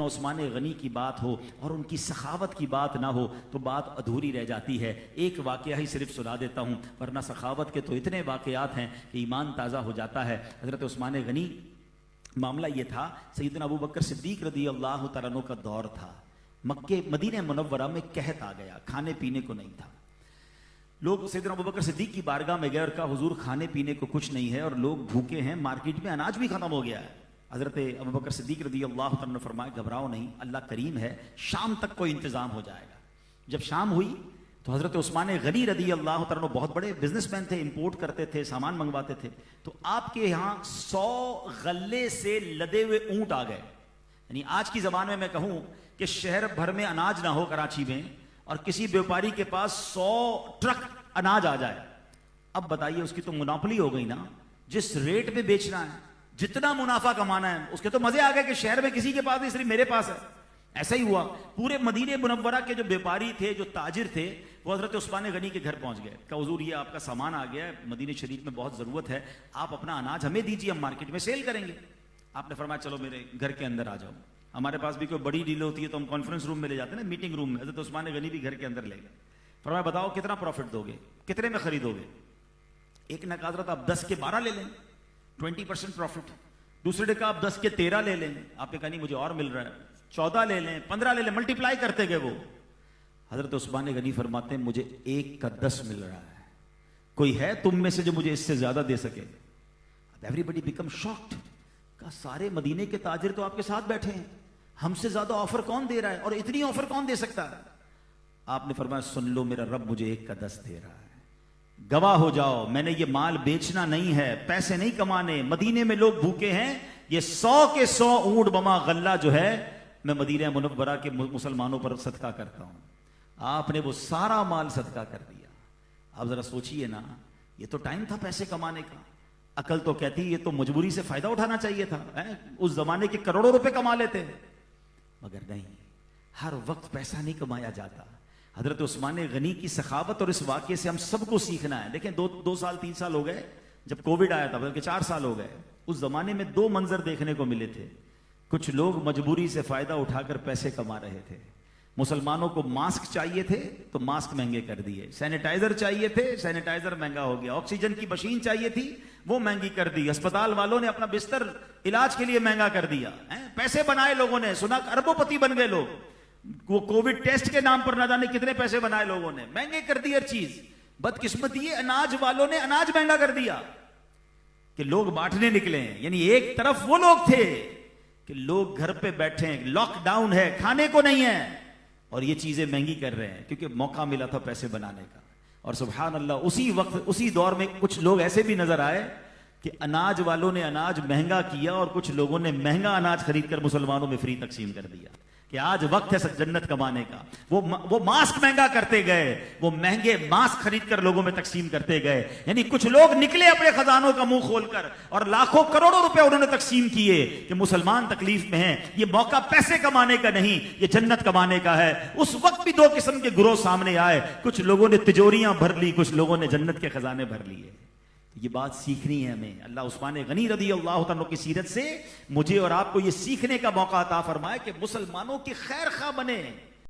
उस्मान गनी की बात हो और उनकी सखावत की बात ना हो तो बात अधूरी रह जाती है। एक वाकया ही सिर्फ सुना देता हूँ, वरना सखावत के तो इतने वाकयात हैं कि ईमान ताज़ा हो जाता है। हज़रत उस्मान गनी, मामला ये था, सैयदना अबू बकर सिद्दीक रदी अल्लाह तआला अन्हु का दौर था। मक्के मदीने मुनव्वरा में कहत आ गया, खाने पीने को नहीं था। लोग सैयदना अबू बकर सिद्दीक की बारगाह में गए और कहा, हुजूर खाने पीने को कुछ नहीं है और लोग भूखे हैं, मार्केट में अनाज भी खत्म हो गया है। हज़रत अबू बकर सिद्दीक रदी अल्लाह तआला अन्हु फरमाए, घबराओ नहीं, अल्लाह करीम है, शाम तक कोई इंतजाम हो जाएगा। जब शाम हुई तो हज़रत उस्मान गनी रदी अल्लाह तआला अन्हु बहुत बड़े बिजनेसमैन थे, इंपोर्ट करते थे, सामान मंगवाते थे। तो आपके यहाँ 100 गल्ले से लदे हुए ऊंट आ गए। यानी आज की जबान में मैं कहूं कि शहर भर में अनाज ना हो कराची में और किसी व्यापारी के पास 100 ट्रक अनाज आ जाए, अब बताइए उसकी तो मुनाफली हो गई ना। जिस रेट में बेचना है, जितना मुनाफा कमाना है, उसके तो मजे आ गए कि शहर में किसी के पास नहीं, सिर्फ मेरे पास है। ऐसा ही हुआ। पूरे मदीने मुनव्वरा के जो व्यापारी थे, जो ताजिर थे, वो हज़रत उस्मान गनी के घर पहुंच गए। कहा, हुजूर ये आपका सामान आ गया है, मदीने शरीफ में बहुत ज़रूरत है, आप अपना अनाज हमें दीजिए, हम मार्केट में सेल करेंगे। आपने फरमाया, चलो मेरे घर के अंदर आ जाओ। हमारे पास भी कोई बड़ी डील होती है तो हम कॉन्फ्रेंस रूम में ले जाते हैं ना, मीटिंग रूम में। हज़रत उस्मान गनी भी घर के अंदर ले गए। फरमाया, बताओ कितना प्रॉफिट दोगे, कितने में खरीदोगे? एक ने कहा, हज़रत आप 10 के 12 ले लें, 20% प्रॉफिट। दूसरे ने कहा, आप 10 के 13 ले लें। आपने कहा, नहीं मुझे और मिल रहा है, 14 ले लें, 15 ले लें। मल्टीप्लाई करते गए वो। हजरत उस्मान गनी फरमाते हैं, मुझे 1 का 10 मिल रहा है, कोई है तुम में से जो मुझे इससे ज्यादा दे सके? Everybody become shocked. कहा, सारे मदीने के ताजिर तो आपके साथ बैठे हैं, हमसे ज्यादा ऑफर कौन दे रहा है और इतनी ऑफर कौन दे सकता है? आपने फरमाया, सुन लो, मेरा रब मुझे 1 का 10 दे रहा है, गवाह हो जाओ। मैंने ये माल बेचना नहीं है, पैसे नहीं कमाने, मदीने में लोग भूखे हैं, ये 100 के 100 ऊंट बमा गल्ला जो है मैं मदीना मुनव्वरा के मुसलमानों पर सदका करता हूं। आपने वो सारा माल सदका कर दिया। अब जरा सोचिए ना, ये तो टाइम था पैसे कमाने का। अकल तो कहती ये तो मजबूरी से फायदा उठाना चाहिए था, उस जमाने के करोड़ों रुपए कमा लेते, मगर नहीं, हर वक्त पैसा नहीं कमाया जाता। हजरत उस्मान गनी की सखावत और इस वाक्य से हम सबको सीखना है। देखें, 2 साल 3 साल हो गए जब कोविड आया था, बल्कि 4 साल हो गए। उस जमाने में 2 मंजर देखने को मिले थे। कुछ लोग मजबूरी से फायदा उठाकर पैसे कमा रहे थे। मुसलमानों को मास्क चाहिए थे तो मास्क महंगे कर दिए, सैनिटाइजर चाहिए थे, सैनिटाइजर महंगा हो गया, ऑक्सीजन की मशीन चाहिए थी, वो महंगी कर दी, अस्पताल वालों ने अपना बिस्तर इलाज के लिए महंगा कर दिया। पैसे बनाए लोगों ने, सुना अरबोपति बन गए लोग। वो कोविड टेस्ट के नाम पर ना जाने कितने पैसे बनाए लोगों ने, महंगे कर दी हर चीज। बदकिस्मती ये अनाज वालों ने अनाज महंगा कर दिया कि लोग बांटने निकले। यानी एक तरफ वो लोग थे कि लोग घर पे बैठे हैं, लॉकडाउन है, खाने को नहीं है, और ये चीजें महंगी कर रहे हैं क्योंकि मौका मिला था पैसे बनाने का। और सुभान अल्लाह, उसी वक्त उसी दौर में कुछ लोग ऐसे भी नजर आए कि अनाज वालों ने अनाज महंगा किया और कुछ लोगों ने महंगा अनाज खरीदकर मुसलमानों में फ्री तकसीम कर दिया कि आज वक्त है जन्नत कमाने का। वो मास्क महंगा करते गए, वो महंगे मास्क खरीद कर लोगों में तकसीम करते गए। यानी कुछ लोग निकले अपने खजानों का मुंह खोलकर और लाखों करोड़ों रुपए उन्होंने तकसीम किए कि मुसलमान तकलीफ में हैं, ये मौका पैसे कमाने का नहीं, ये जन्नत कमाने का है। उस वक्त भी 2 किस्म के गिरोह सामने आए, कुछ लोगों ने तिजोरियां भर ली, कुछ लोगों ने जन्नत के खजाने भर लिए। ये बात सीखनी है हमें। अल्लाह उस्मान गनी रदी अल्लाह तआला की सीरत से मुझे और आपको ये सीखने का मौका अता फरमाए कि मुसलमानों की खैर खा बने।